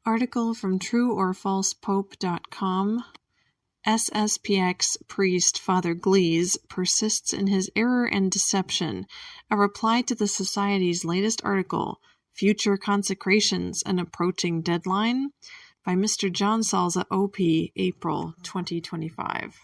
Article from trueorfalsepope.com. SSPX priest Father Gleize persists in his error and deception. A reply to the Society's latest article, Future Consecrations, an Approaching Deadline, by Mr. John Salza, OP, April 2025.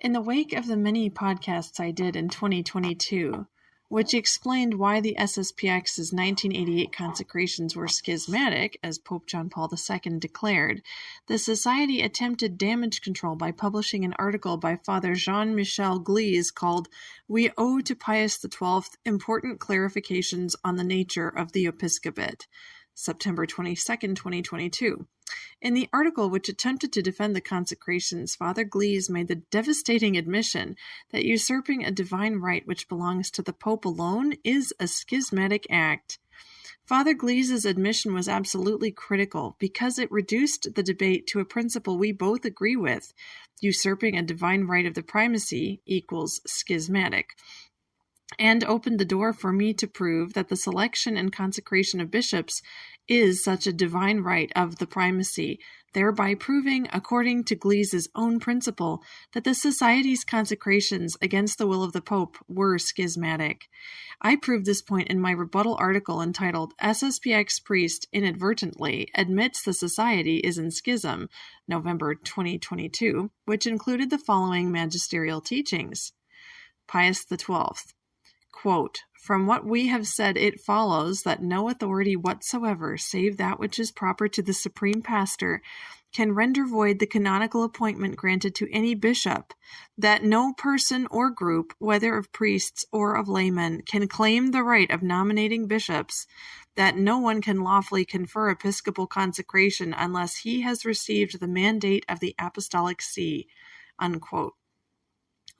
In the wake of the many podcasts I did in 2022, which explained why the SSPX's 1988 consecrations were schismatic, as Pope John Paul II declared, the Society attempted damage control by publishing an article by Father Jean-Michel Gleize called "We Owe to Pius XII Important Clarifications on the Nature of the Episcopate," September 22, 2022. In the article, which attempted to defend the consecrations, Father Gleize made the devastating admission that usurping a divine right which belongs to the Pope alone is a schismatic act. Father Gleize's admission was absolutely critical because it reduced the debate to a principle we both agree with: usurping a divine right of the primacy equals schismatic, and opened the door for me to prove that the selection and consecration of bishops is such a divine right of the primacy, thereby proving, according to Gleize's own principle, that the Society's consecrations against the will of the Pope were schismatic. I proved this point in my rebuttal article entitled "SSPX Priest Inadvertently Admits the Society is in Schism," November 2022, which included the following magisterial teachings. Pius XII. Quote, "From what we have said, it follows that no authority whatsoever, save that which is proper to the supreme pastor, can render void the canonical appointment granted to any bishop, that no person or group, whether of priests or of laymen, can claim the right of nominating bishops, that no one can lawfully confer episcopal consecration unless he has received the mandate of the Apostolic See," unquote.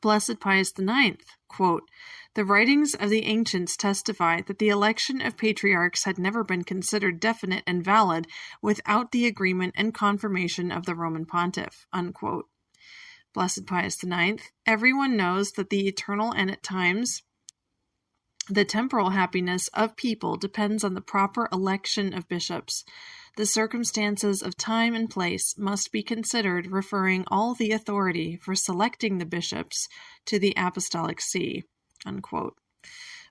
Blessed Pius IX, quote, "The writings of the ancients testify that the election of patriarchs had never been considered definite and valid without the agreement and confirmation of the Roman pontiff," unquote. Blessed Pius IX, "Everyone knows that the eternal and at times the temporal happiness of people depends on the proper election of bishops. The circumstances of time and place must be considered, referring all the authority for selecting the bishops to the Apostolic See," unquote.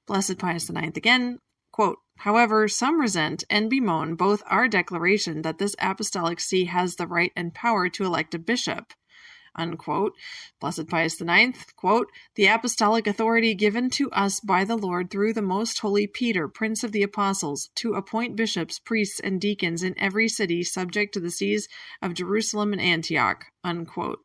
Blessed Pius IX again, quote, "However, some resent and bemoan both our declaration that this Apostolic See has the right and power to elect a bishop," unquote. Blessed Pius IX, quote, "The apostolic authority given to us by the Lord through the most holy Peter, Prince of the Apostles, to appoint bishops, priests, and deacons in every city subject to the sees of Jerusalem and Antioch," unquote.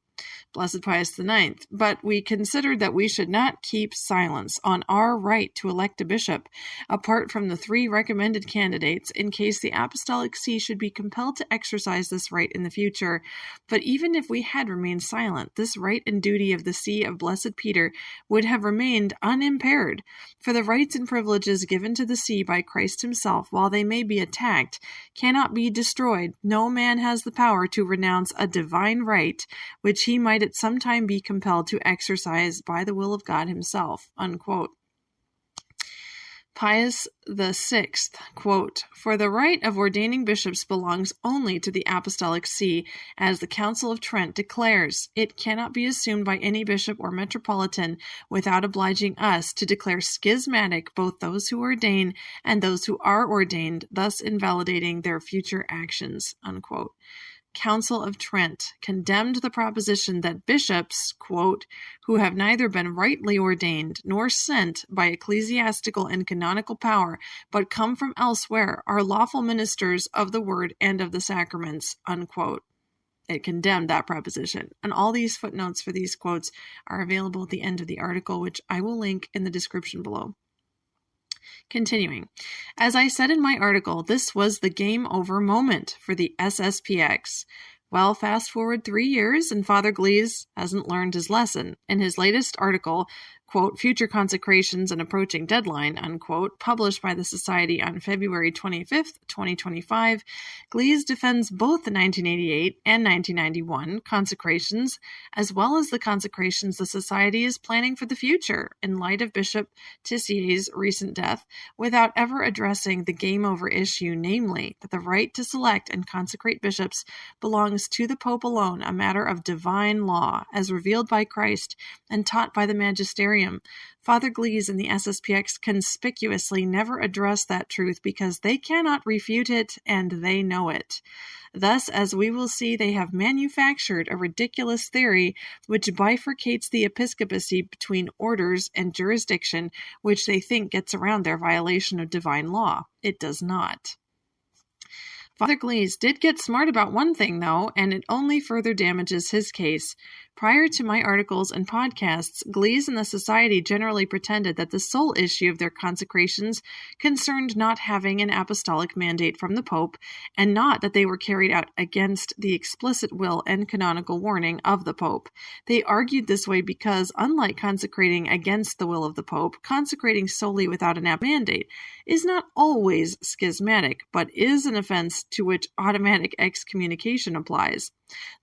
Blessed Pius IX, "But we considered that we should not keep silence on our right to elect a bishop, apart from the 3 recommended candidates, in case the Apostolic See should be compelled to exercise this right in the future. But even if we had remained silent, this right and duty of the See of Blessed Peter would have remained unimpaired. For the rights and privileges given to the See by Christ himself, while they may be attacked, cannot be destroyed. No man has the power to renounce a divine right, which he might at some time be compelled to exercise by the will of God himself," unquote. Pius VI, quote, "For the right of ordaining bishops belongs only to the Apostolic See, as the Council of Trent declares. It cannot be assumed by any bishop or metropolitan without obliging us to declare schismatic both those who ordain and those who are ordained, thus invalidating their future actions," unquote. Council of Trent condemned the proposition that bishops, quote, "who have neither been rightly ordained nor sent by ecclesiastical and canonical power, but come from elsewhere, are lawful ministers of the word and of the sacraments," unquote. It condemned that proposition. And all these footnotes for these quotes are available at the end of the article, which I will link in the description below. Continuing, as I said in my article, this was the game over moment for the SSPX. Well, fast forward 3 years and Father Gleize hasn't learned his lesson. In his latest article, quote, Future Consecrations and Approaching Deadline, unquote, published by the Society on February 25th, 2025, Gleize defends both the 1988 and 1991 consecrations, as well as the consecrations the Society is planning for the future in light of Bishop Tissier's recent death, without ever addressing the game-over issue, namely, that the right to select and consecrate bishops belongs to the Pope alone, a matter of divine law, as revealed by Christ and taught by the magisterium. Father Gleize and the SSPX conspicuously never address that truth because they cannot refute it and they know it. Thus, as we will see, they have manufactured a ridiculous theory which bifurcates the episcopacy between orders and jurisdiction, which they think gets around their violation of divine law. It does not. Father Gleize did get smart about one thing, though, and it only further damages his case. Prior to my articles and podcasts, Gleize and the Society generally pretended that the sole issue of their consecrations concerned not having an apostolic mandate from the Pope, and not that they were carried out against the explicit will and canonical warning of the Pope. They argued this way because, unlike consecrating against the will of the Pope, consecrating solely without an mandate is not always schismatic, but is an offense to which automatic excommunication applies.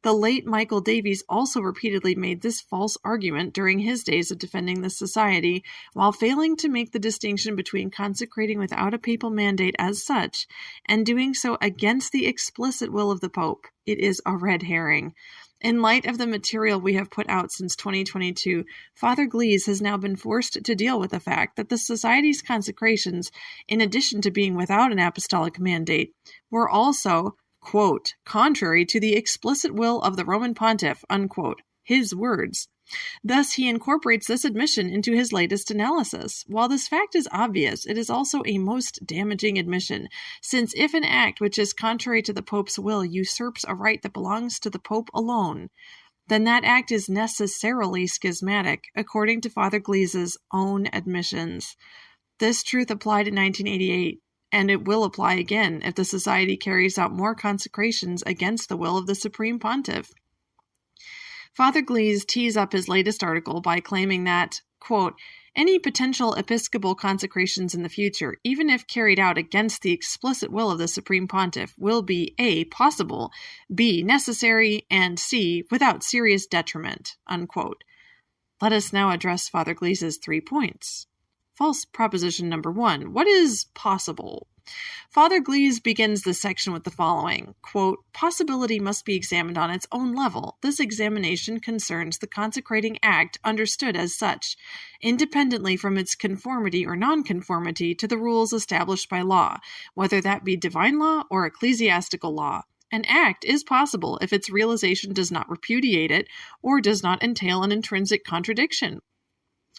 The late Michael Davies also repeatedly made this false argument during his days of defending the Society, while failing to make the distinction between consecrating without a papal mandate as such, and doing so against the explicit will of the Pope. It is a red herring. In light of the material we have put out since 2022, Father Gleize has now been forced to deal with the fact that the Society's consecrations, in addition to being without an apostolic mandate, were also, quote, contrary to the explicit will of the Roman Pontiff, unquote, his words. Thus, he incorporates this admission into his latest analysis. While this fact is obvious, it is also a most damaging admission, since if an act which is contrary to the Pope's will usurps a right that belongs to the Pope alone, then that act is necessarily schismatic, according to Father Gleize's own admissions. This truth applied in 1988, and it will apply again if the Society carries out more consecrations against the will of the Supreme Pontiff. Father Gleize tees up his latest article by claiming that, quote, any potential episcopal consecrations in the future, even if carried out against the explicit will of the Supreme Pontiff, will be A, possible, B, necessary, and C, without serious detriment, unquote. Let us now address Father Gleize's 3 points. False proposition number 1. What is possible? Father Gleize begins this section with the following, quote, possibility must be examined on its own level. This examination concerns the consecrating act understood as such, independently from its conformity or nonconformity to the rules established by law, whether that be divine law or ecclesiastical law. An act is possible if its realization does not repudiate it or does not entail an intrinsic contradiction.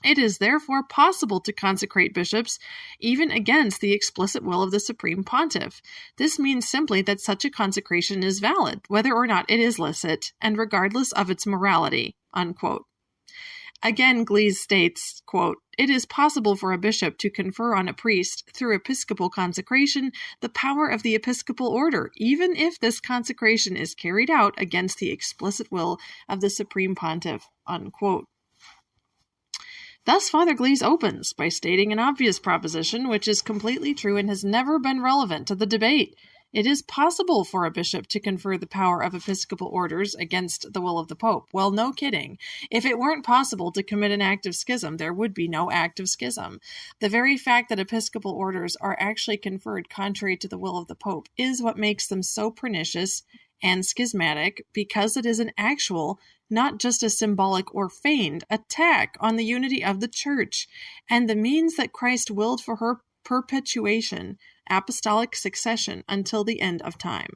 It is therefore possible to consecrate bishops even against the explicit will of the Supreme Pontiff. This means simply that such a consecration is valid, whether or not it is licit, and regardless of its morality, unquote. Again, Gleize states, quote, it is possible for a bishop to confer on a priest, through episcopal consecration, the power of the episcopal order, even if this consecration is carried out against the explicit will of the Supreme Pontiff, unquote. Thus, Father Gleize opens by stating an obvious proposition which is completely true and has never been relevant to the debate. It is possible for a bishop to confer the power of episcopal orders against the will of the Pope. Well, no kidding. If it weren't possible to commit an act of schism, there would be no act of schism. The very fact that episcopal orders are actually conferred contrary to the will of the Pope is what makes them so pernicious and schismatic, because it is an actual, not just a symbolic or feigned, attack on the unity of the Church and the means that Christ willed for her perpetuation, apostolic succession until the end of time.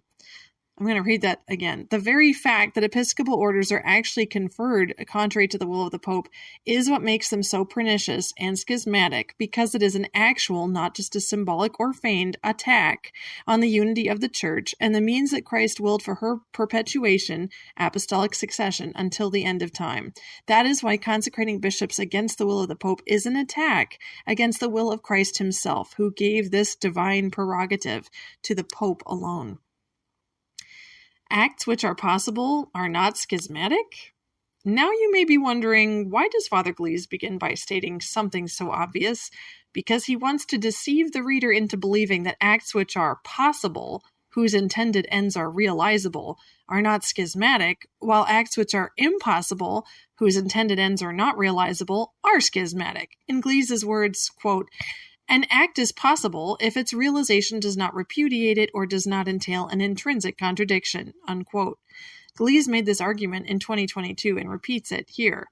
I'm going to read that again. The very fact that episcopal orders are actually conferred contrary to the will of the Pope is what makes them so pernicious and schismatic, because it is an actual, not just a symbolic or feigned, attack on the unity of the Church and the means that Christ willed for her perpetuation, apostolic succession, until the end of time. That is why consecrating bishops against the will of the Pope is an attack against the will of Christ himself, who gave this divine prerogative to the Pope alone. Acts which are possible are not schismatic? Now you may be wondering, why does Father Gleize begin by stating something so obvious? Because he wants to deceive the reader into believing that acts which are possible, whose intended ends are realizable, are not schismatic, while acts which are impossible, whose intended ends are not realizable, are schismatic. In Gleize's words, quote, "An act is possible if its realization does not repudiate it or does not entail an intrinsic contradiction," unquote. Gleize made this argument in 2022 and repeats it here.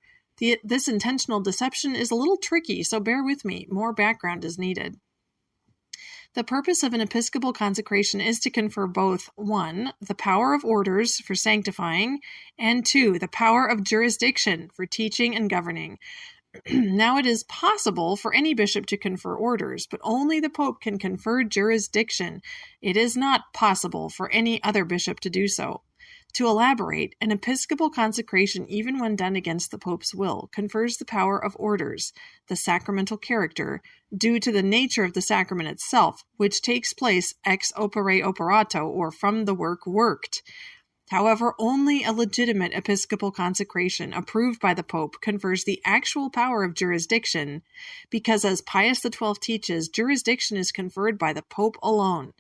This intentional deception is a little tricky, so bear with me. More background is needed. The purpose of an episcopal consecration is to confer both 1. The power of orders for sanctifying, and 2. The power of jurisdiction for teaching and governing. Now it is possible for any bishop to confer orders, but only the Pope can confer jurisdiction. It is not possible for any other bishop to do so. To elaborate, an episcopal consecration, even when done against the Pope's will, confers the power of orders, the sacramental character, due to the nature of the sacrament itself, which takes place ex opere operato, or from the work worked. However, only a legitimate episcopal consecration approved by the Pope confers the actual power of jurisdiction, because as Pius XII teaches, jurisdiction is conferred by the Pope alone.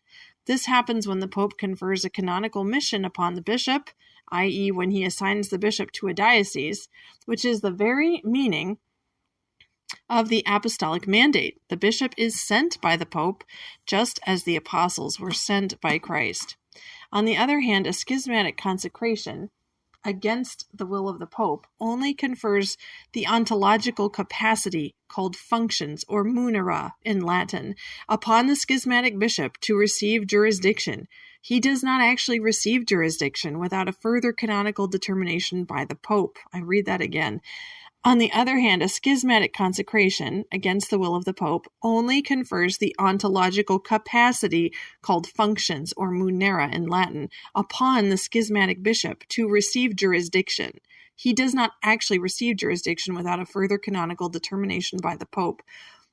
This happens when the Pope confers a canonical mission upon the bishop, i.e. when he assigns the bishop to a diocese, which is the very meaning of the apostolic mandate. The bishop is sent by the Pope, just as the apostles were sent by Christ. On the other hand, a schismatic consecration, against the will of the Pope, only confers the ontological capacity, called functions, or munera in Latin, upon the schismatic bishop to receive jurisdiction. He does not actually receive jurisdiction without a further canonical determination by the Pope. I read that again. On the other hand, a schismatic consecration, against the will of the Pope, only confers the ontological capacity, called functions, or munera in Latin, upon the schismatic bishop to receive jurisdiction. He does not actually receive jurisdiction without a further canonical determination by the Pope.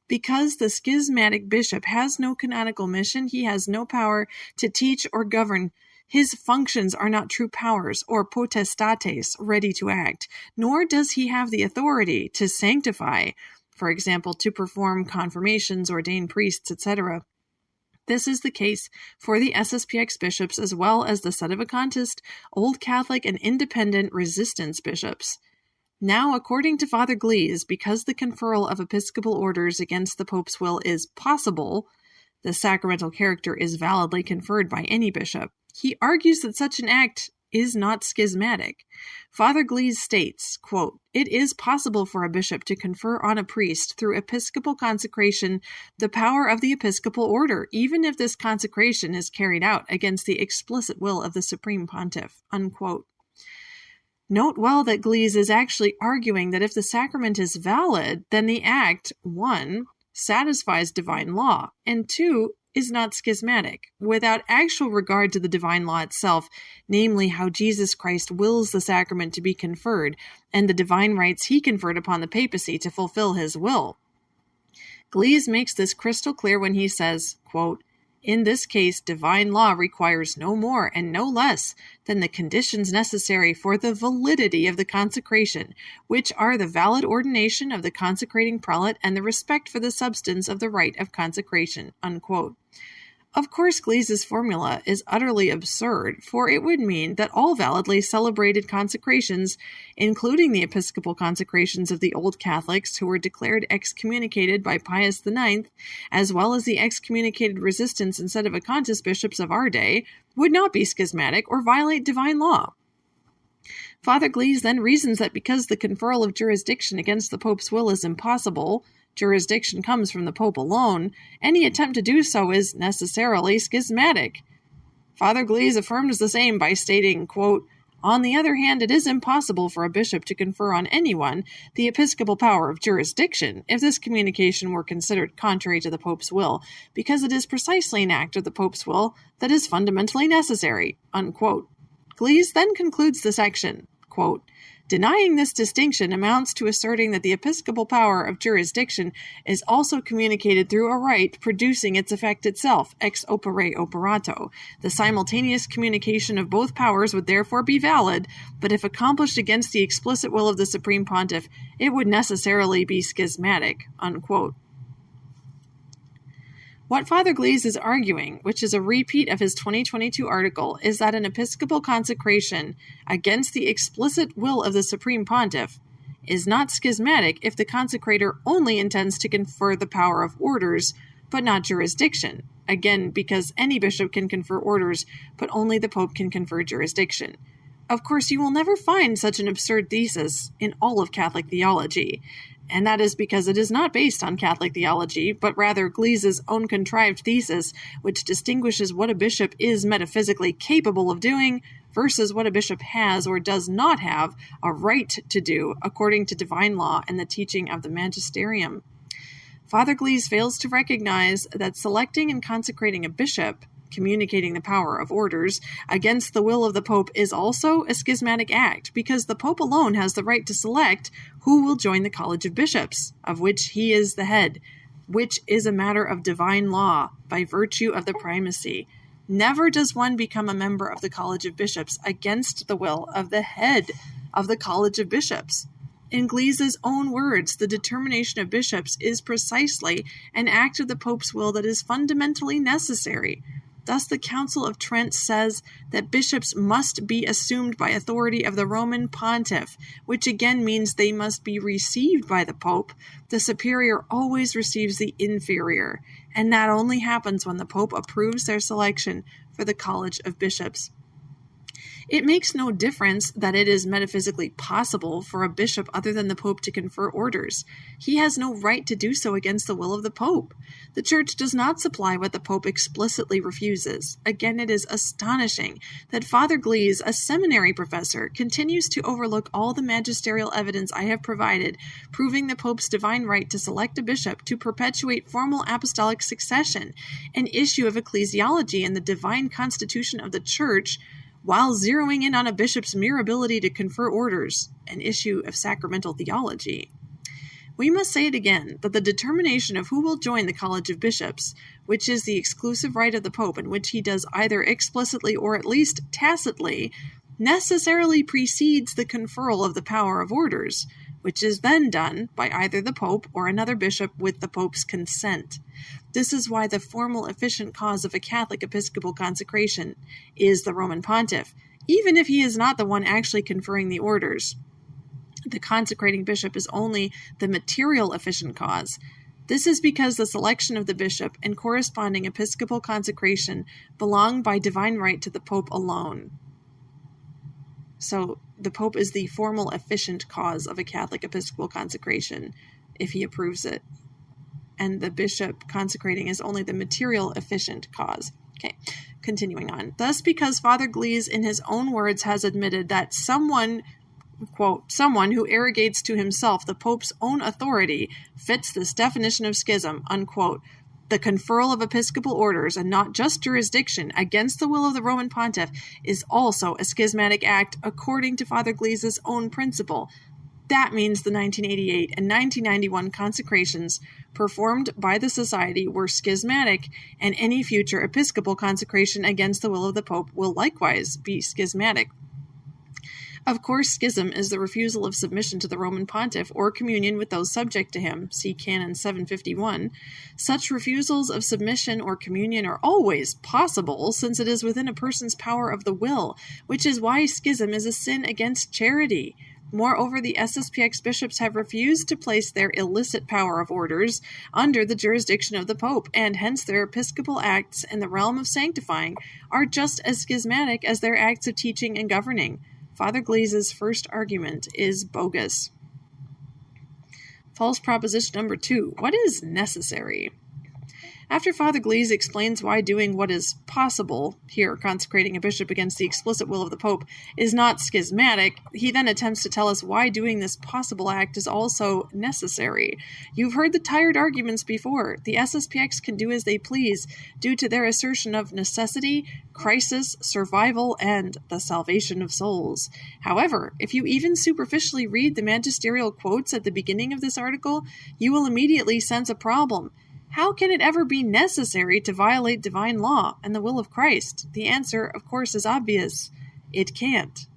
Because the schismatic bishop has no canonical mission, he has no power to teach or govern. His functions are not true powers or potestates ready to act, nor does he have the authority to sanctify, for example, to perform confirmations, ordain priests, etc. This is the case for the SSPX bishops as well as the sedevacantist, Old Catholic, and independent resistance bishops. Now, according to Father Gleize, because the conferral of episcopal orders against the Pope's will is possible, the sacramental character is validly conferred by any bishop. He argues that such an act is not schismatic. Father Gleize states, quote, "It is possible for a bishop to confer on a priest through episcopal consecration the power of the episcopal order, even if this consecration is carried out against the explicit will of the Supreme Pontiff," unquote. Note well that Gleize is actually arguing that if the sacrament is valid, then the act, 1, satisfies divine law, and 2, is not schismatic, without actual regard to the divine law itself, namely how Jesus Christ wills the sacrament to be conferred, and the divine rights he conferred upon the papacy to fulfill his will. Gleize makes this crystal clear when he says, quote, "In this case, divine law requires no more and no less than the conditions necessary for the validity of the consecration, which are the valid ordination of the consecrating prelate and the respect for the substance of the rite of consecration," unquote. Of course, Gleize's formula is utterly absurd, for it would mean that all validly celebrated consecrations, including the episcopal consecrations of the Old Catholics who were declared excommunicated by Pius IX, as well as the excommunicated resistance and sedevacantist bishops of our day, would not be schismatic or violate divine law. Father Gleize then reasons that because the conferral of jurisdiction against the Pope's will is impossible, jurisdiction comes from the Pope alone, any attempt to do so is necessarily schismatic. Father Gleize affirms the same by stating, quote, "On the other hand, it is impossible for a bishop to confer on anyone the episcopal power of jurisdiction if this communication were considered contrary to the Pope's will, because it is precisely an act of the Pope's will that is fundamentally necessary," unquote. Gleize then concludes the section, quote, Denying this distinction amounts to asserting that the episcopal power of jurisdiction is also communicated through a right producing its effect itself, ex opere operato. The simultaneous communication of both powers would therefore be valid, but if accomplished against the explicit will of the Supreme Pontiff, it would necessarily be schismatic." Unquote. What Father Gleize is arguing, which is a repeat of his 2022 article, is that an episcopal consecration against the explicit will of the Supreme Pontiff is not schismatic if the consecrator only intends to confer the power of orders, but not jurisdiction. Again, because any bishop can confer orders, but only the Pope can confer jurisdiction. Of course, you will never find such an absurd thesis in all of Catholic theology. And that is because it is not based on Catholic theology, but rather Gleize's own contrived thesis, which distinguishes what a bishop is metaphysically capable of doing versus what a bishop has or does not have a right to do according to divine law and the teaching of the magisterium. Father Gleize fails to recognize that selecting and consecrating a bishop, communicating the power of orders, against the will of the Pope is also a schismatic act, because the Pope alone has the right to select who will join the College of Bishops, of which he is the head, which is a matter of divine law by virtue of the primacy. Never does one become a member of the College of Bishops against the will of the head of the College of Bishops. In Gleize's own words, the determination of bishops is precisely an act of the Pope's will that is fundamentally necessary. Thus, the Council of Trent says that bishops must be assumed by authority of the Roman pontiff, which again means they must be received by the Pope. The superior always receives the inferior, and that only happens when the Pope approves their selection for the College of Bishops. It makes no difference that it is metaphysically possible for a bishop other than the Pope to confer orders. He has no right to do so against the will of the Pope. The Church does not supply what the Pope explicitly refuses. Again, it is astonishing that Father Gleize, a seminary professor, continues to overlook all the magisterial evidence I have provided, proving the Pope's divine right to select a bishop to perpetuate formal apostolic succession, an issue of ecclesiology in the divine constitution of the Church, while zeroing in on a bishop's mere ability to confer orders, an issue of sacramental theology. We must say it again, that the determination of who will join the College of Bishops, which is the exclusive right of the Pope and which he does either explicitly or at least tacitly, necessarily precedes the conferral of the power of orders, which is then done by either the Pope or another bishop with the Pope's consent. This is why the formal efficient cause of a Catholic episcopal consecration is the Roman pontiff, even if he is not the one actually conferring the orders. The consecrating bishop is only the material efficient cause. This is because the selection of the bishop and corresponding episcopal consecration belong by divine right to the Pope alone. So the Pope is the formal efficient cause of a Catholic episcopal consecration, if he approves it. And the bishop consecrating is only the material efficient cause. Okay, continuing on. Thus, because Father Gleize, in his own words, has admitted that someone, quote, someone who arrogates to himself the Pope's own authority fits this definition of schism, unquote, the conferral of episcopal orders, and not just jurisdiction, against the will of the Roman pontiff is also a schismatic act according to Father Gleize's own principle. That means the 1988 and 1991 consecrations performed by the Society were schismatic, and any future episcopal consecration against the will of the Pope will likewise be schismatic. Of course, schism is the refusal of submission to the Roman pontiff or communion with those subject to him, see Canon 751. Such refusals of submission or communion are always possible, since it is within a person's power of the will, which is why schism is a sin against charity. Moreover, the SSPX bishops have refused to place their illicit power of orders under the jurisdiction of the Pope, and hence their episcopal acts in the realm of sanctifying are just as schismatic as their acts of teaching and governing. Father Gleize's first argument is bogus. False proposition number 2. What is necessary? After Father Gleize explains why doing what is possible, here consecrating a bishop against the explicit will of the Pope, is not schismatic, he then attempts to tell us why doing this possible act is also necessary. You've heard the tired arguments before. The SSPX can do as they please due to their assertion of necessity, crisis, survival, and the salvation of souls. However, if you even superficially read the magisterial quotes at the beginning of this article, you will immediately sense a problem. How can it ever be necessary to violate divine law and the will of Christ? The answer, of course, is obvious. It can't.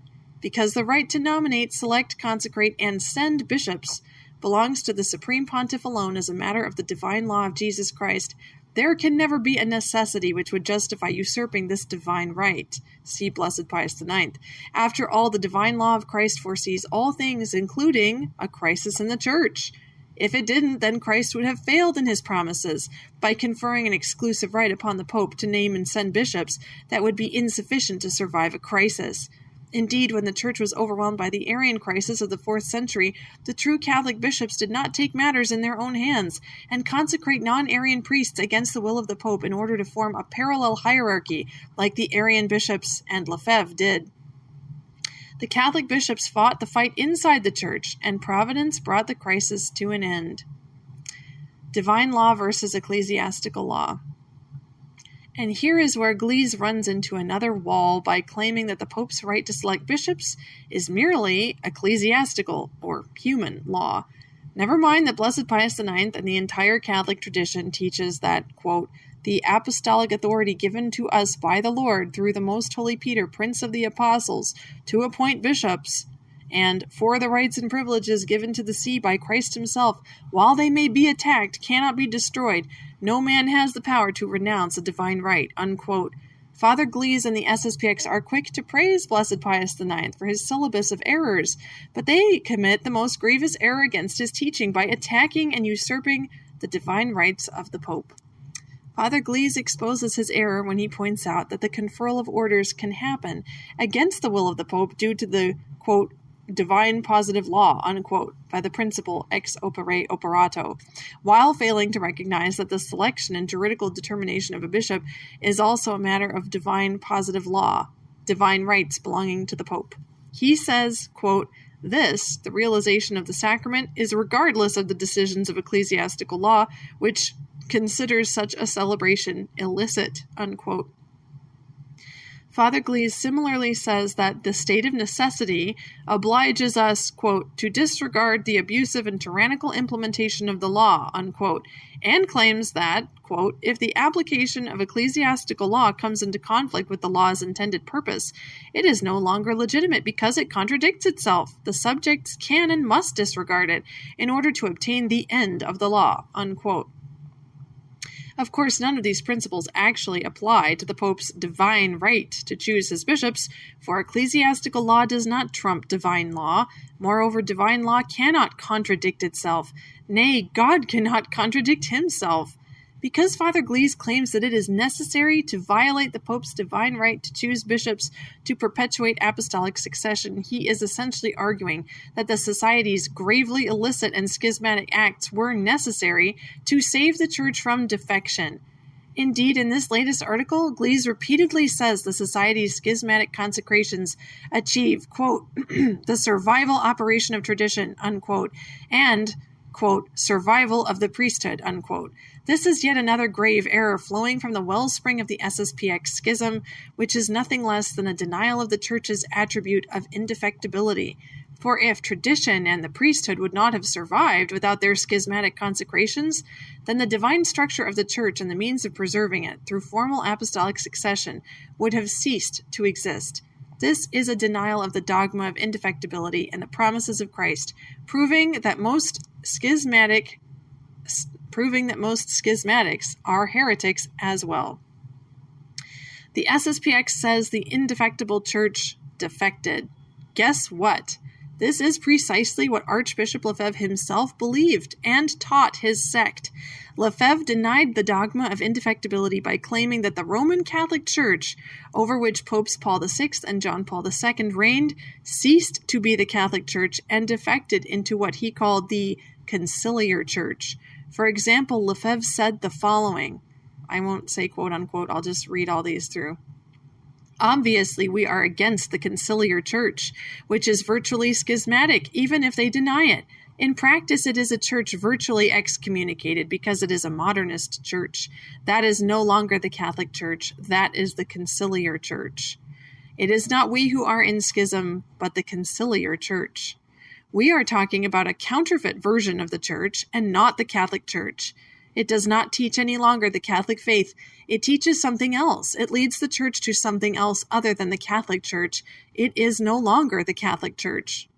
Because the right to nominate, select, consecrate, and send bishops belongs to the Supreme Pontiff alone as a matter of the divine law of Jesus Christ, there can never be a necessity which would justify usurping this divine right. See Blessed Pius IX. After all, the divine law of Christ foresees all things, including a crisis in the Church. If it didn't, then Christ would have failed in his promises by conferring an exclusive right upon the Pope to name and send bishops that would be insufficient to survive a crisis. Indeed, when the Church was overwhelmed by the Arian crisis of the 4th century, the true Catholic bishops did not take matters in their own hands and consecrate non-Arian priests against the will of the Pope in order to form a parallel hierarchy like the Arian bishops and Lefebvre did. The Catholic bishops fought the fight inside the Church, and Providence brought the crisis to an end. Divine law versus ecclesiastical law. And here is where Gleize runs into another wall by claiming that the Pope's right to select bishops is merely ecclesiastical, or human, law. Never mind that Blessed Pius IX and the entire Catholic tradition teaches that, quote, the apostolic authority given to us by the Lord through the Most Holy Peter, Prince of the Apostles, to appoint bishops, and for the rights and privileges given to the see by Christ himself, while they may be attacked, cannot be destroyed. No man has the power to renounce a divine right, unquote. Father Gleize and the SSPX are quick to praise Blessed Pius IX for his syllabus of errors, but they commit the most grievous error against his teaching by attacking and usurping the divine rights of the Pope. Father Gleize exposes his error when he points out that the conferral of orders can happen against the will of the Pope due to the, quote, divine positive law, unquote, by the principle ex opere operato, while failing to recognize that the selection and juridical determination of a bishop is also a matter of divine positive law, divine rights belonging to the Pope. He says, quote, this, the realization of the sacrament, is regardless of the decisions of ecclesiastical law, which considers such a celebration illicit, unquote. Father Gleize similarly says that the state of necessity obliges us, quote, to disregard the abusive and tyrannical implementation of the law, unquote, and claims that, quote, if the application of ecclesiastical law comes into conflict with the law's intended purpose, it is no longer legitimate because it contradicts itself. The subjects can and must disregard it in order to obtain the end of the law, unquote. Of course, none of these principles actually apply to the Pope's divine right to choose his bishops, for ecclesiastical law does not trump divine law. Moreover, divine law cannot contradict itself. Nay, God cannot contradict himself. Because Father Gleize claims that it is necessary to violate the Pope's divine right to choose bishops to perpetuate apostolic succession, he is essentially arguing that the Society's gravely illicit and schismatic acts were necessary to save the Church from defection. Indeed, in this latest article, Gleize repeatedly says the Society's schismatic consecrations achieve, quote, the survival operation of tradition, unquote, and, quote, survival of the priesthood, unquote. This is yet another grave error flowing from the wellspring of the SSPX schism, which is nothing less than a denial of the Church's attribute of indefectibility. For if tradition and the priesthood would not have survived without their schismatic consecrations, then the divine structure of the Church and the means of preserving it through formal apostolic succession would have ceased to exist. This is a denial of the dogma of indefectibility and the promises of Christ, proving that most schismatics are heretics as well. The SSPX says the indefectible Church defected. Guess what? This is precisely what Archbishop Lefebvre himself believed and taught his sect. Lefebvre denied the dogma of indefectibility by claiming that the Roman Catholic Church, over which Popes Paul VI and John Paul II reigned, ceased to be the Catholic Church and defected into what he called the conciliar Church. For example, Lefebvre said the following, I won't say quote unquote, I'll just read all these through. Obviously, we are against the conciliar church, which is virtually schismatic, even if they deny it. In practice, it is a church virtually excommunicated because it is a modernist church. That is no longer the Catholic Church. That is the conciliar church. It is not we who are in schism, but the conciliar church. We are talking about a counterfeit version of the church and not the Catholic Church. It does not teach any longer the Catholic faith. It teaches something else. It leads the church to something else other than the Catholic Church. It is no longer the Catholic Church.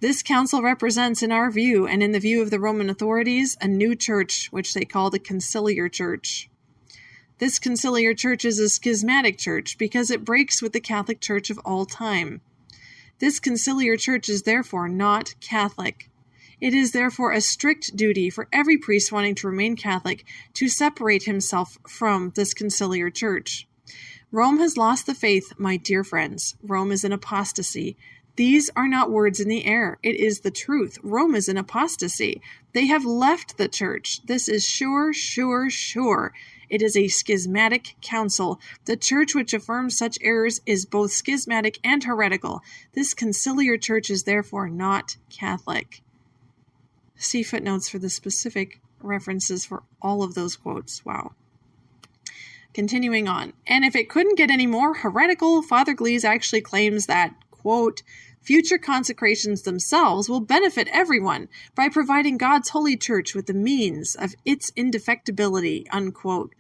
This council represents, in our view, and in the view of the Roman authorities, a new church, which they call the conciliar church. This conciliar church is a schismatic church because it breaks with the Catholic Church of all time. This conciliar church is therefore not Catholic. It is therefore a strict duty for every priest wanting to remain Catholic to separate himself from this conciliar church. Rome has lost the faith, my dear friends. Rome is in apostasy. These are not words in the air. It is the truth. Rome is in apostasy. They have left the church. This is sure, sure, sure. It is a schismatic council. The church which affirms such errors is both schismatic and heretical. This conciliar church is therefore not Catholic. See footnotes for the specific references for all of those quotes. Wow. Continuing on. And if it couldn't get any more heretical, Father Gleize actually claims that, quote, future consecrations themselves will benefit everyone by providing God's holy church with the means of its indefectibility, unquote.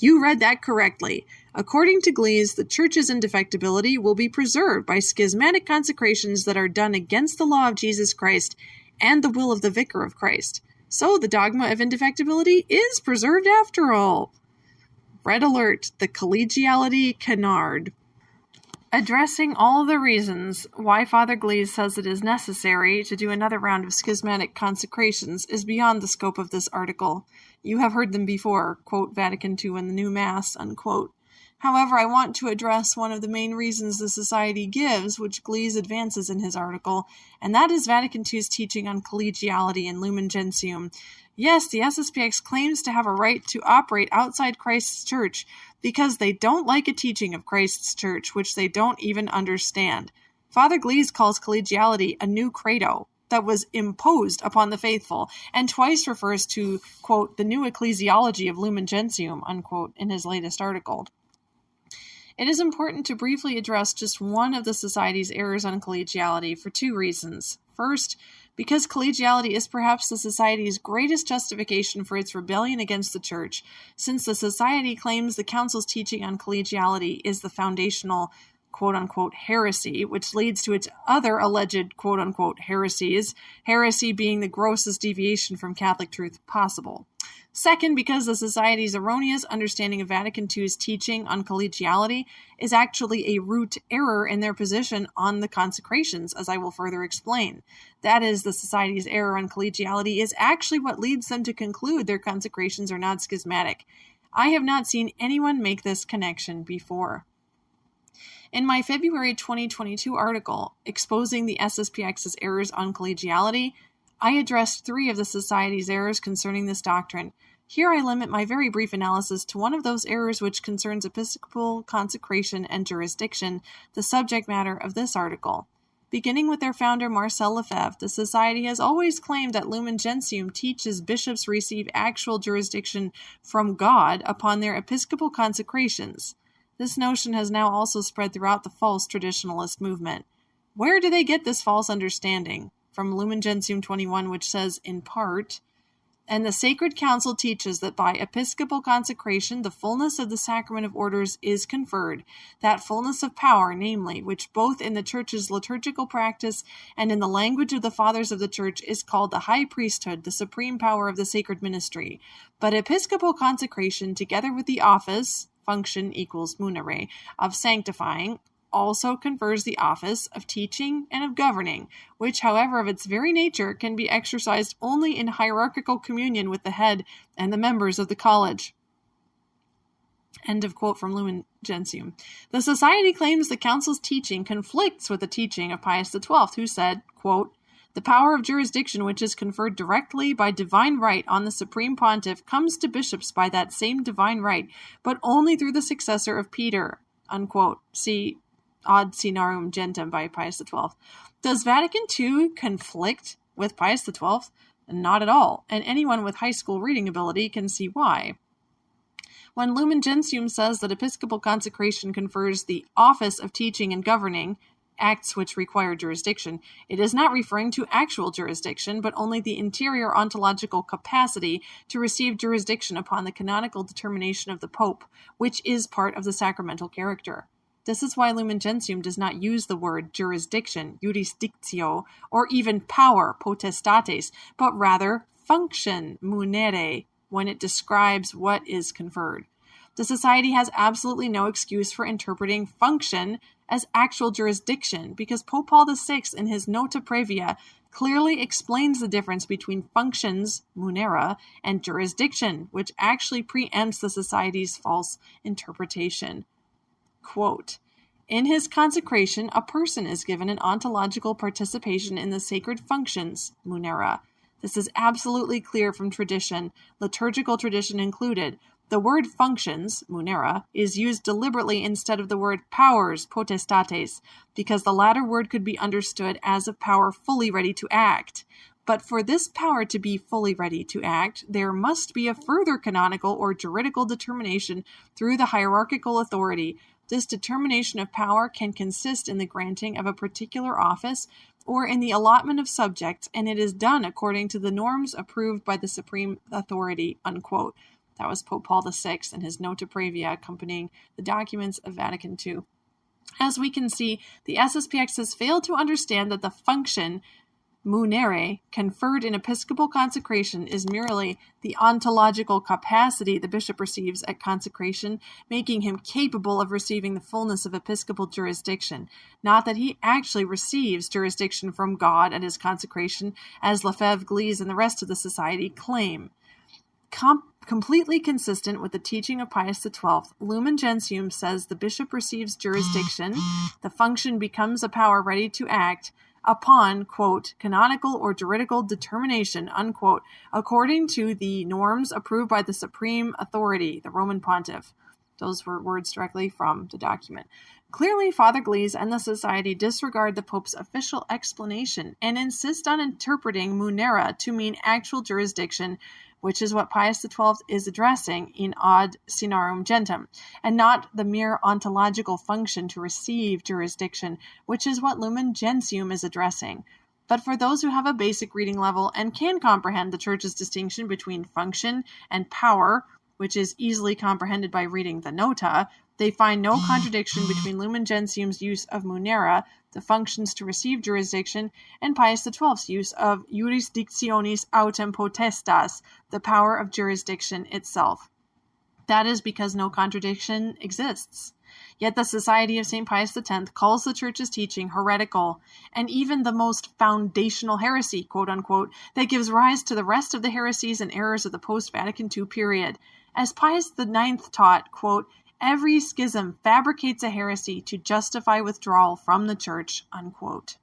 You read that correctly. According to Gleize, the church's indefectibility will be preserved by schismatic consecrations that are done against the law of Jesus Christ and the will of the Vicar of Christ. So the dogma of indefectibility is preserved after all. Red alert, the collegiality canard. Addressing all the reasons why Father Gleize says it is necessary to do another round of schismatic consecrations is beyond the scope of this article. You have heard them before, quote, Vatican II and the New Mass, unquote. However, I want to address one of the main reasons the Society gives, which Gleize advances in his article, and that is Vatican II's teaching on collegiality and Lumen Gentium. Yes, the SSPX claims to have a right to operate outside Christ's church because they don't like a teaching of Christ's church, which they don't even understand. Father Gleize calls collegiality a new credo that was imposed upon the faithful, and twice refers to, quote, the new ecclesiology of Lumen Gentium, unquote, in his latest article. It is important to briefly address just one of the Society's errors on collegiality for two reasons. First, because collegiality is perhaps the Society's greatest justification for its rebellion against the Church, since the Society claims the Council's teaching on collegiality is the foundational, quote-unquote, heresy, which leads to its other alleged, quote-unquote, heresies, heresy being the grossest deviation from Catholic truth possible. Second, because the Society's erroneous understanding of Vatican II's teaching on collegiality is actually a root error in their position on the consecrations, as I will further explain. That is, the Society's error on collegiality is actually what leads them to conclude their consecrations are not schismatic. I have not seen anyone make this connection before. In my February 2022 article, exposing the SSPX's errors on collegiality, I addressed 3 of the Society's errors concerning this doctrine. Here I limit my very brief analysis to one of those errors which concerns episcopal consecration and jurisdiction, the subject matter of this article. Beginning with their founder Marcel Lefebvre, the Society has always claimed that Lumen Gentium teaches bishops receive actual jurisdiction from God upon their episcopal consecrations. This notion has now also spread throughout the false traditionalist movement. Where do they get this false understanding? From Lumen Gentium 21, which says, in part, and the Sacred Council teaches that by episcopal consecration the fullness of the sacrament of orders is conferred, that fullness of power, namely, which both in the Church's liturgical practice and in the language of the Fathers of the Church is called the high priesthood, the supreme power of the sacred ministry. But episcopal consecration, together with the office, function equals munere, of sanctifying, also confers the office of teaching and of governing, which, however, of its very nature, can be exercised only in hierarchical communion with the head and the members of the college. End of quote from Lumen Gentium. The Society claims the Council's teaching conflicts with the teaching of Pius XII, who said, quote, The power of jurisdiction, which is conferred directly by divine right on the Supreme Pontiff, comes to bishops by that same divine right, but only through the successor of Peter, unquote. See Ad Sinarum Gentem by Pius XII. Does Vatican II conflict with Pius XII? Not at all, and anyone with high school reading ability can see why. When Lumen Gentium says that episcopal consecration confers the office of teaching and governing, acts which require jurisdiction, it is not referring to actual jurisdiction, but only the interior ontological capacity to receive jurisdiction upon the canonical determination of the Pope, which is part of the sacramental character. This is why Lumen Gentium does not use the word jurisdiction, jurisdictio, or even power, potestates, but rather function, munere, when it describes what is conferred. The Society has absolutely no excuse for interpreting function as actual jurisdiction, because Pope Paul VI, in his Nota Previa, clearly explains the difference between functions, munera, and jurisdiction, which actually preempts the Society's false interpretation. Quote, in his consecration, a person is given an ontological participation in the sacred functions, munera. This is absolutely clear from tradition, liturgical tradition included. The word functions, munera, is used deliberately instead of the word powers, potestates, because the latter word could be understood as a power fully ready to act. But for this power to be fully ready to act, there must be a further canonical or juridical determination through the hierarchical authority. This determination of power can consist in the granting of a particular office or in the allotment of subjects, and it is done according to the norms approved by the supreme authority, unquote. That was Pope Paul VI and his Nota Previa accompanying the documents of Vatican II. As we can see, the SSPX has failed to understand that the function, munere, conferred in episcopal consecration is merely the ontological capacity the bishop receives at consecration, making him capable of receiving the fullness of episcopal jurisdiction, not that he actually receives jurisdiction from God at his consecration, as Lefebvre, Gleize, and the rest of the Society claim. Completely consistent with the teaching of Pius XII, Lumen Gentium says the bishop receives jurisdiction, the function becomes a power ready to act, upon, quote, canonical or juridical determination, unquote, according to the norms approved by the supreme authority, the Roman Pontiff. Those were words directly from the document. Clearly, Father Gleize and the Society disregard the Pope's official explanation and insist on interpreting munera to mean actual jurisdiction, which is what Pius XII is addressing in Ad Sinarum Gentem, and not the mere ontological function to receive jurisdiction, which is what Lumen Gentium is addressing. But for those who have a basic reading level and can comprehend the Church's distinction between function and power, which is easily comprehended by reading the Nota, they find no contradiction between Lumen Gentium's use of munera, the functions to receive jurisdiction, and Pius XII's use of jurisdictionis autem potestas, the power of jurisdiction itself. That is because no contradiction exists. Yet the Society of St. Pius X calls the Church's teaching heretical, and even the most foundational heresy, quote-unquote, that gives rise to the rest of the heresies and errors of the post-Vatican II period. As Pius IX taught, quote, every schism fabricates a heresy to justify withdrawal from the Church, unquote.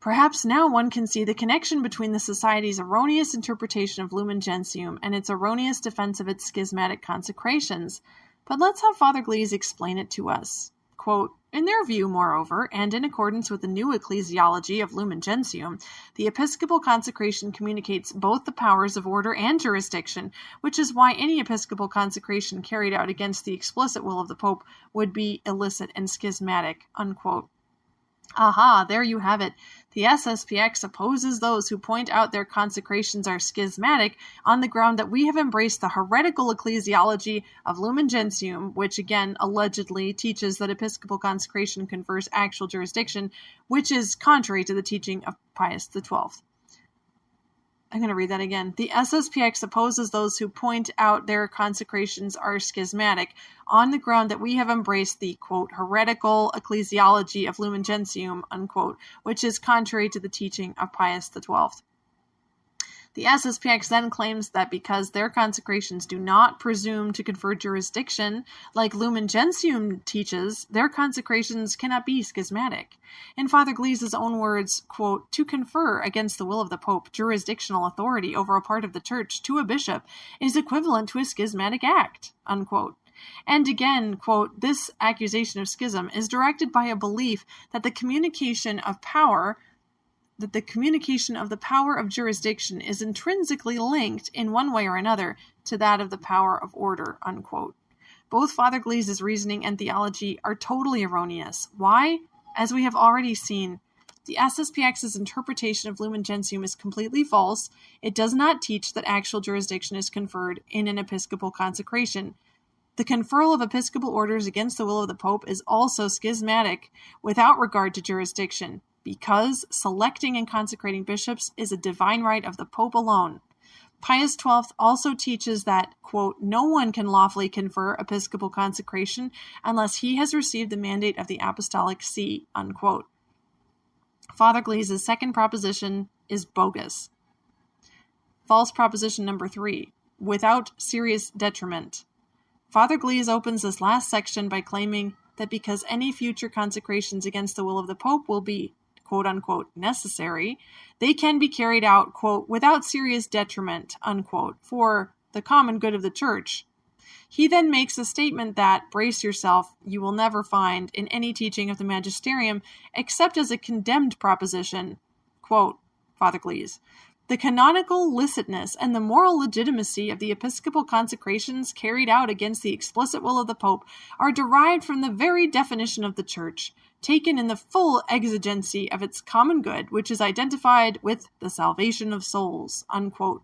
Perhaps now one can see the connection between the Society's erroneous interpretation of Lumen Gentium and its erroneous defense of its schismatic consecrations. But let's have Father Gleize explain it to us. Quote, in their view, moreover, and in accordance with the new ecclesiology of Lumen Gentium, the episcopal consecration communicates both the powers of order and jurisdiction, which is why any episcopal consecration carried out against the explicit will of the Pope would be illicit and schismatic, unquote. Aha, there you have it. The SSPX opposes those who point out their consecrations are schismatic on the ground that we have embraced the heretical ecclesiology of Lumen Gentium, which again allegedly teaches that episcopal consecration confers actual jurisdiction, which is contrary to the teaching of Pius XII. I'm going to read that again. The SSPX opposes those who point out their consecrations are schismatic on the ground that we have embraced the, quote, heretical ecclesiology of Lumen Gentium, unquote, which is contrary to the teaching of Pius XII. The SSPX then claims that because their consecrations do not presume to confer jurisdiction, like Lumen Gentium teaches, their consecrations cannot be schismatic. In Father Gleize's own words, quote, "To confer against the will of the Pope jurisdictional authority over a part of the Church to a bishop is equivalent to a schismatic act," unquote. And again, quote, "This accusation of schism is directed by a belief that the communication of the power of jurisdiction is intrinsically linked in one way or another to that of the power of order," unquote. Both Father Gleize's reasoning and theology are totally erroneous. Why? As we have already seen, the SSPX's interpretation of Lumen Gentium is completely false. It does not teach that actual jurisdiction is conferred in an episcopal consecration. The conferral of episcopal orders against the will of the Pope is also schismatic without regard to jurisdiction, because selecting and consecrating bishops is a divine right of the Pope alone. Pius XII also teaches that, quote, "No one can lawfully confer episcopal consecration unless he has received the mandate of the Apostolic See," unquote. Father Gleize's second proposition is bogus. False proposition number 3, without serious detriment. Father Gleize opens this last section by claiming that because any future consecrations against the will of the Pope will be, quote-unquote, necessary, they can be carried out, quote, "without serious detriment," unquote, for the common good of the Church. He then makes a statement that, brace yourself, you will never find in any teaching of the magisterium except as a condemned proposition. Quote, Father Gleize, "The canonical licitness and the moral legitimacy of the episcopal consecrations carried out against the explicit will of the Pope are derived from the very definition of the Church, taken in the full exigency of its common good, which is identified with the salvation of souls," unquote.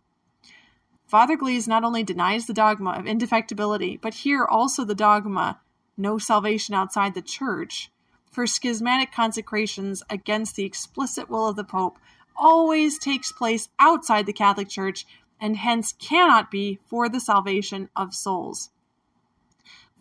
Father Gleize not only denies the dogma of indefectibility, but here also the dogma, no salvation outside the Church, for schismatic consecrations against the explicit will of the Pope always takes place outside the Catholic Church and hence cannot be for the salvation of souls.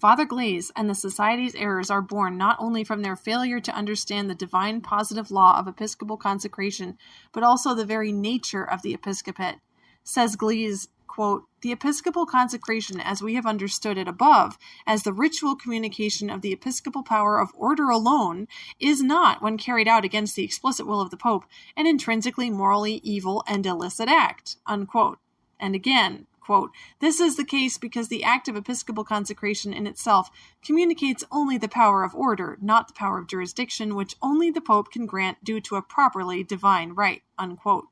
Father Gleize and the Society's errors are born not only from their failure to understand the divine positive law of episcopal consecration, but also the very nature of the episcopate. Says Gleize, quote, "The episcopal consecration, as we have understood it above, as the ritual communication of the episcopal power of order alone, is not, when carried out against the explicit will of the Pope, an intrinsically morally evil and illicit act," unquote. And again, quote, "This is the case because the act of episcopal consecration in itself communicates only the power of order, not the power of jurisdiction, which only the Pope can grant due to a properly divine right," unquote.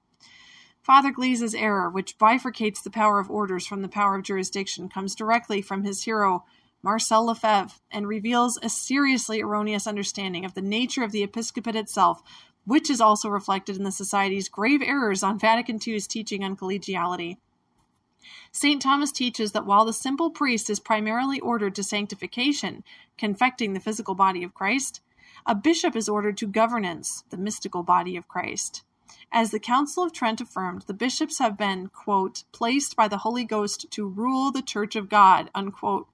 Father Gleize's error, which bifurcates the power of orders from the power of jurisdiction, comes directly from his hero, Marcel Lefebvre, and reveals a seriously erroneous understanding of the nature of the episcopate itself, which is also reflected in the Society's grave errors on Vatican II's teaching on collegiality. St. Thomas teaches that while the simple priest is primarily ordered to sanctification, confecting the physical body of Christ, a bishop is ordered to governance, the mystical body of Christ. As the Council of Trent affirmed, the bishops have been, quote, "placed by the Holy Ghost to rule the Church of God," unquote.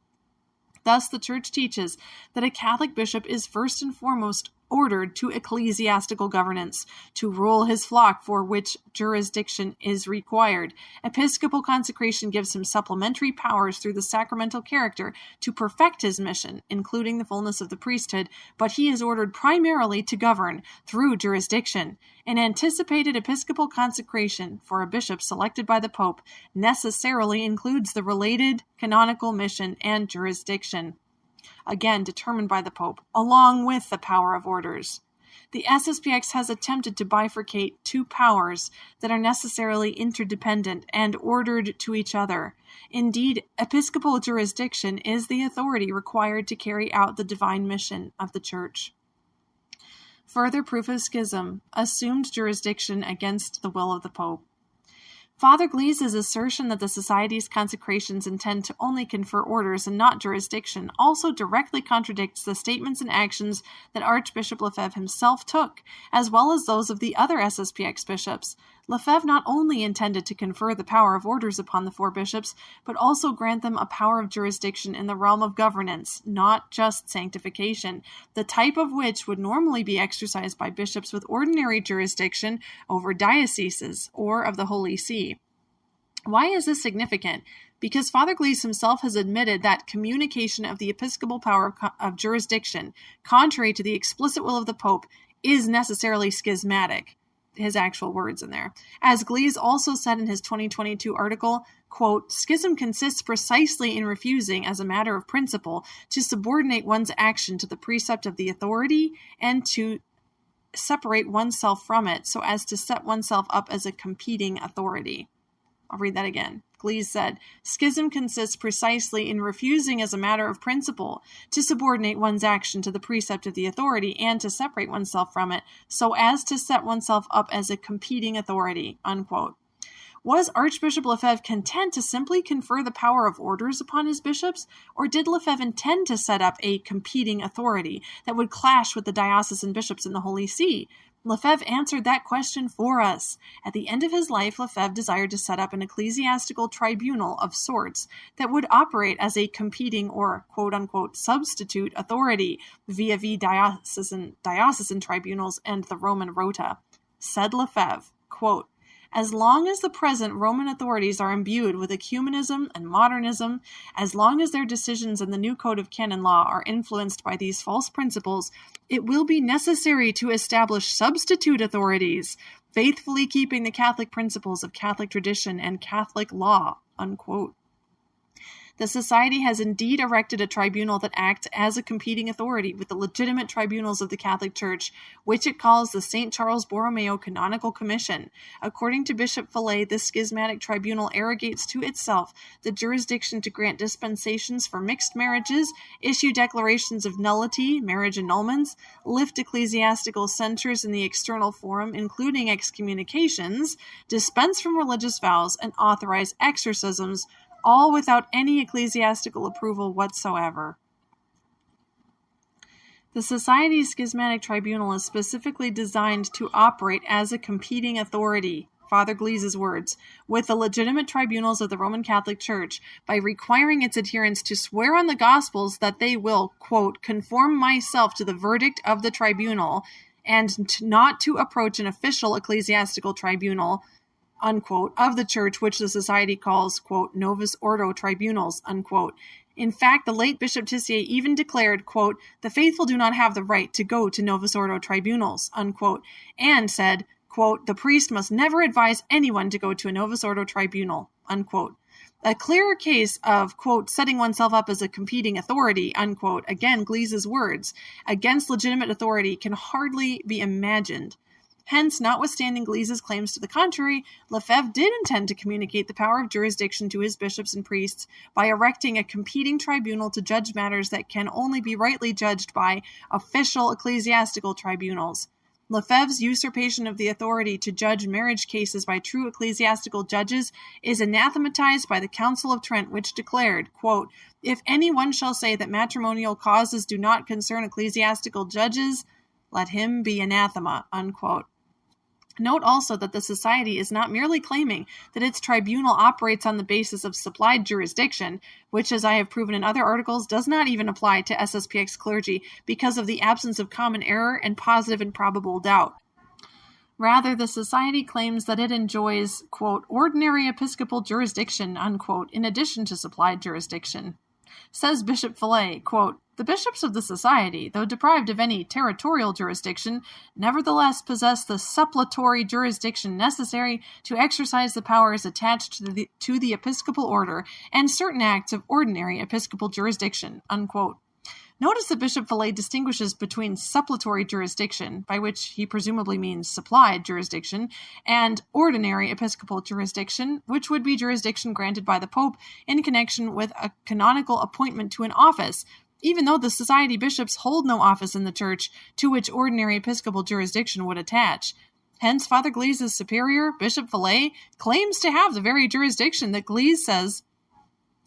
Thus, the Church teaches that a Catholic bishop is first and foremost ordered to ecclesiastical governance, to rule his flock, for which jurisdiction is required. Episcopal consecration gives him supplementary powers through the sacramental character to perfect his mission, including the fullness of the priesthood, but he is ordered primarily to govern through jurisdiction. An anticipated episcopal consecration for a bishop selected by the Pope necessarily includes the related canonical mission and jurisdiction, again determined by the Pope, along with the power of orders. The SSPX has attempted to bifurcate two powers that are necessarily interdependent and ordered to each other. Indeed, episcopal jurisdiction is the authority required to carry out the divine mission of the Church. Further proof of schism, assumed jurisdiction against the will of the Pope. Father Gleize's assertion that the Society's consecrations intend to only confer orders and not jurisdiction also directly contradicts the statements and actions that Archbishop Lefebvre himself took, as well as those of the other SSPX bishops. Lefebvre not only intended to confer the power of orders upon the four bishops, but also grant them a power of jurisdiction in the realm of governance, not just sanctification, the type of which would normally be exercised by bishops with ordinary jurisdiction over dioceses or of the Holy See. Why is this significant? Because Father Gleize himself has admitted that communication of the episcopal power of jurisdiction, contrary to the explicit will of the Pope, is necessarily schismatic. His actual words in there. As Gleize also said in his 2022 article, quote, "Schism consists precisely in refusing, as a matter of principle, to subordinate one's action to the precept of the authority and to separate oneself from it so as to set oneself up as a competing authority." I'll read that again. Gleize said, "Schism consists precisely in refusing as a matter of principle to subordinate one's action to the precept of the authority and to separate oneself from it so as to set oneself up as a competing authority," unquote. Was Archbishop Lefebvre content to simply confer the power of orders upon his bishops, or did Lefebvre intend to set up a competing authority that would clash with the diocesan bishops in the Holy See? Lefebvre answered that question for us. At the end of his life, Lefebvre desired to set up an ecclesiastical tribunal of sorts that would operate as a competing or quote-unquote substitute authority vis-a-vis diocesan tribunals and the Roman Rota. Said Lefebvre, quote, "As long as the present Roman authorities are imbued with ecumenism and modernism, as long as their decisions in the new Code of Canon Law are influenced by these false principles, it will be necessary to establish substitute authorities, faithfully keeping the Catholic principles of Catholic tradition and Catholic law," unquote. The Society has indeed erected a tribunal that acts as a competing authority with the legitimate tribunals of the Catholic Church, which it calls the St. Charles Borromeo Canonical Commission. According to Bishop Fillet, this schismatic tribunal arrogates to itself the jurisdiction to grant dispensations for mixed marriages, issue declarations of nullity, marriage annulments, lift ecclesiastical censures in the external forum, including excommunications, dispense from religious vows, and authorize exorcisms, all without any ecclesiastical approval whatsoever. The Society's schismatic tribunal is specifically designed to operate as a competing authority, Father Gleize's words, with the legitimate tribunals of the Roman Catholic Church by requiring its adherents to swear on the Gospels that they will, quote, "conform myself to the verdict of the tribunal and not to approach an official ecclesiastical tribunal," unquote, of the Church, which the Society calls, quote, "Novus Ordo tribunals," unquote. In fact, the late Bishop Tissier even declared, quote, "the faithful do not have the right to go to Novus Ordo tribunals," unquote, and said, quote, "the priest must never advise anyone to go to a Novus Ordo tribunal," unquote. A clearer case of, quote, "setting oneself up as a competing authority," unquote, again, Gleize's words, against legitimate authority can hardly be imagined. Hence, notwithstanding Gleize's claims to the contrary, Lefebvre did intend to communicate the power of jurisdiction to his bishops and priests by erecting a competing tribunal to judge matters that can only be rightly judged by official ecclesiastical tribunals. Lefebvre's usurpation of the authority to judge marriage cases by true ecclesiastical judges is anathematized by the Council of Trent, which declared, quote, "if anyone shall say that matrimonial causes do not concern ecclesiastical judges, let him be anathema," unquote. Note also that the Society is not merely claiming that its tribunal operates on the basis of supplied jurisdiction, which, as I have proven in other articles, does not even apply to SSPX clergy because of the absence of common error and positive and probable doubt. Rather, the Society claims that it enjoys, quote, "ordinary episcopal jurisdiction," unquote, in addition to supplied jurisdiction. Says Bishop Fillet, quote, "The bishops of the Society, though deprived of any territorial jurisdiction, nevertheless possess the suppletory jurisdiction necessary to exercise the powers attached to the episcopal order and certain acts of ordinary episcopal jurisdiction," unquote. Notice that Bishop Fillet distinguishes between suppletory jurisdiction, by which he presumably means supplied jurisdiction, and ordinary episcopal jurisdiction, which would be jurisdiction granted by the Pope in connection with a canonical appointment to an office, even though the Society bishops hold no office in the Church to which ordinary episcopal jurisdiction would attach. Hence, Father Gleize's superior, Bishop Fillet, claims to have the very jurisdiction that Gleize says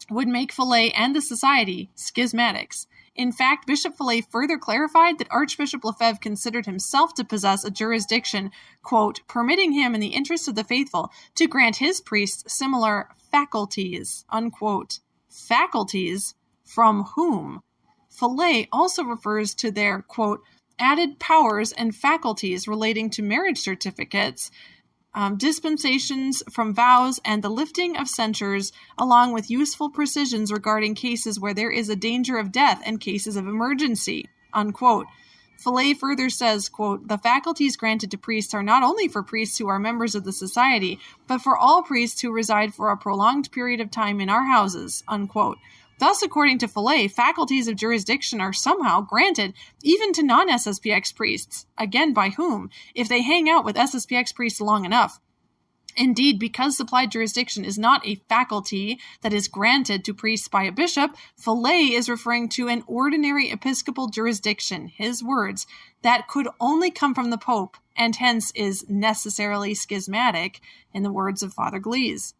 would make Fillet and the Society schismatics. In fact, Bishop Fillet further clarified that Archbishop Lefebvre considered himself to possess a jurisdiction, quote, "permitting him in the interest of the faithful to grant his priests similar faculties," unquote. Faculties? From whom? Fillet also refers to their, quote, "added powers and faculties relating to marriage certificates," dispensations from vows, and the lifting of censures, along with useful precisions regarding cases where there is a danger of death and cases of emergency, unquote. Fillet further says, quote, the faculties granted to priests are not only for priests who are members of the society, but for all priests who reside for a prolonged period of time in our houses, unquote. Thus, according to Fillet, faculties of jurisdiction are somehow granted even to non-SSPX priests. Again, by whom? If they hang out with SSPX priests long enough. Indeed, because supplied jurisdiction is not a faculty that is granted to priests by a bishop, Fillet is referring to an ordinary episcopal jurisdiction, his words, that could only come from the Pope, and hence is necessarily schismatic, in the words of Father Gleize.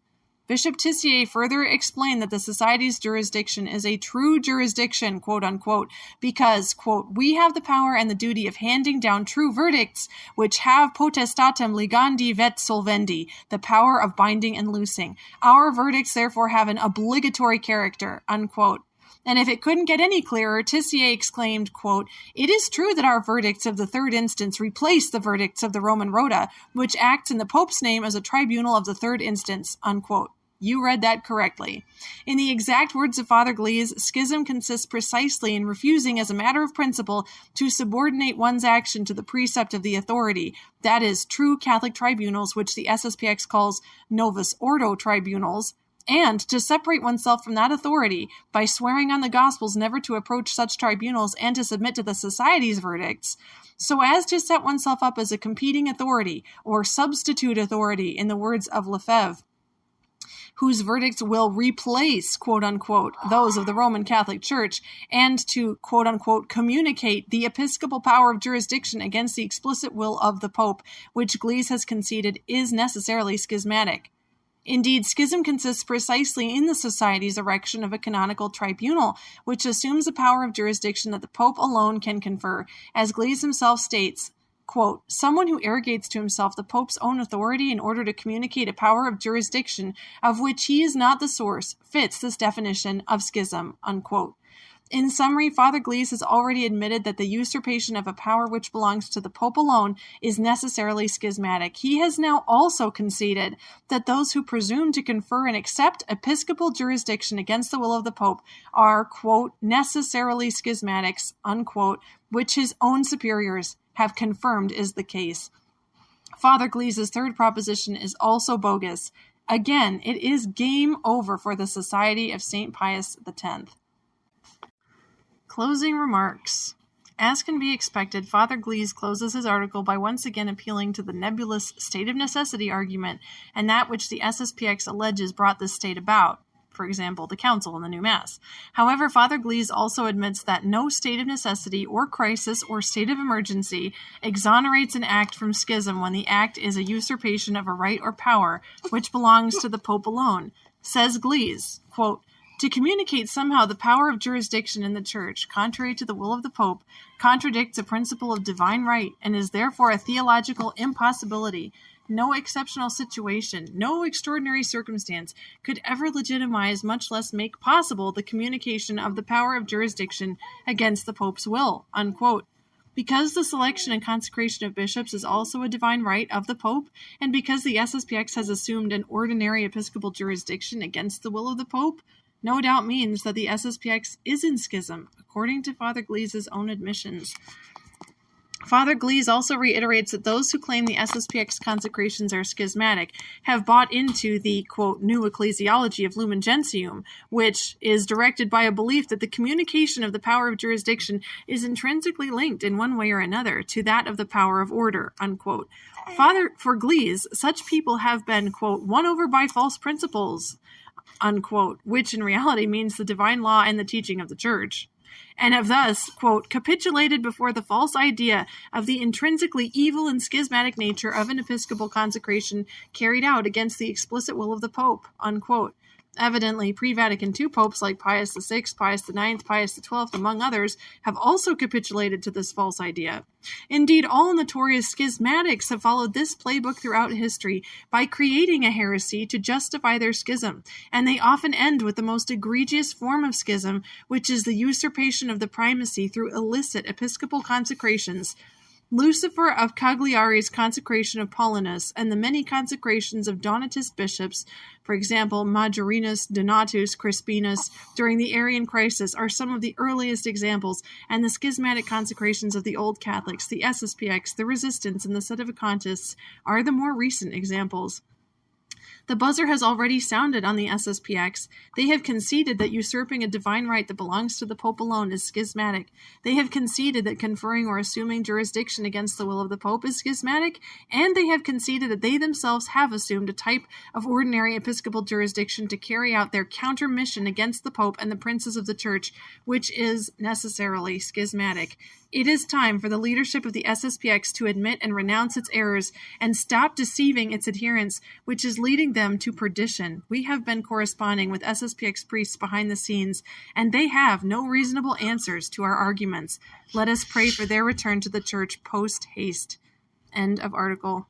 Bishop Tissier further explained that the Society's jurisdiction is a true jurisdiction, quote unquote, because, quote, we have the power and the duty of handing down true verdicts, which have potestatem ligandi vet solvendi, the power of binding and loosing. Our verdicts therefore have an obligatory character, unquote. And if it couldn't get any clearer, Tissier exclaimed, quote, it is true that our verdicts of the third instance replace the verdicts of the Roman Rota, which acts in the Pope's name as a tribunal of the third instance, unquote. You read that correctly. In the exact words of Father Gleize, schism consists precisely in refusing as a matter of principle to subordinate one's action to the precept of the authority, that is, true Catholic tribunals, which the SSPX calls Novus Ordo tribunals, and to separate oneself from that authority by swearing on the Gospels never to approach such tribunals and to submit to the Society's verdicts, so as to set oneself up as a competing authority or substitute authority, in the words of Lefebvre, whose verdicts will replace, quote unquote, those of the Roman Catholic Church, and to, quote unquote, communicate the episcopal power of jurisdiction against the explicit will of the Pope, which Gleize has conceded is necessarily schismatic. Indeed, schism consists precisely in the Society's erection of a canonical tribunal, which assumes a power of jurisdiction that the Pope alone can confer, as Gleize himself states, quote, someone who arrogates to himself the Pope's own authority in order to communicate a power of jurisdiction of which he is not the source fits this definition of schism, unquote. In summary, Father Gleize has already admitted that the usurpation of a power which belongs to the Pope alone is necessarily schismatic. He has now also conceded that those who presume to confer and accept episcopal jurisdiction against the will of the Pope are, quote, necessarily schismatics, unquote, which his own superiors have confirmed is the case. Father Gleize's third proposition is also bogus. Again, it is game over for the Society of St. Pius X. Closing remarks. As can be expected, Father Gleize closes his article by once again appealing to the nebulous state of necessity argument and that which the SSPX alleges brought this state about. For example, the Council and the new Mass. However, Father Gleize also admits that no state of necessity or crisis or state of emergency exonerates an act from schism when the act is a usurpation of a right or power which belongs to the Pope alone. Says Gleize, quote, to communicate somehow the power of jurisdiction in the Church, contrary to the will of the Pope, contradicts a principle of divine right and is therefore a theological impossibility. No exceptional situation, no extraordinary circumstance could ever legitimize, much less make possible, the communication of the power of jurisdiction against the Pope's will, unquote. Because the selection and consecration of bishops is also a divine right of the Pope, and because the SSPX has assumed an ordinary episcopal jurisdiction against the will of the Pope, no doubt means that the SSPX is in schism, according to Father Gleize's own admissions. Father Gleize also reiterates that those who claim the SSPX consecrations are schismatic have bought into the, quote, new ecclesiology of Lumen Gentium, which is directed by a belief that the communication of the power of jurisdiction is intrinsically linked in one way or another to that of the power of order, unquote. For Gleize, such people have been, quote, won over by false principles, unquote, which in reality means the divine law and the teaching of the Church, and have thus, quote, capitulated before the false idea of the intrinsically evil and schismatic nature of an episcopal consecration carried out against the explicit will of the Pope, unquote. Evidently, pre-Vatican II popes like Pius VI, Pius IX, Pius XII, among others, have also capitulated to this false idea. Indeed, all notorious schismatics have followed this playbook throughout history by creating a heresy to justify their schism, and they often end with the most egregious form of schism, which is the usurpation of the primacy through illicit episcopal consecrations, Lucifer of Cagliari's consecration of Paulinus and the many consecrations of Donatist bishops, for example, Majorinus, Donatus, Crispinus, during the Arian crisis are some of the earliest examples, and the schismatic consecrations of the Old Catholics, the SSPX, the Resistants, and the Sedevacantists are the more recent examples. The buzzer has already sounded on the SSPX. They have conceded that usurping a divine right that belongs to the Pope alone is schismatic. They have conceded that conferring or assuming jurisdiction against the will of the Pope is schismatic, and they have conceded that they themselves have assumed a type of ordinary episcopal jurisdiction to carry out their counter mission against the Pope and the princes of the Church, which is necessarily schismatic. It is time for the leadership of the SSPX to admit and renounce its errors and stop deceiving its adherents, which is leading them to perdition. We have been corresponding with SSPX priests behind the scenes, and they have no reasonable answers to our arguments. Let us pray for their return to the Church post haste. End of article.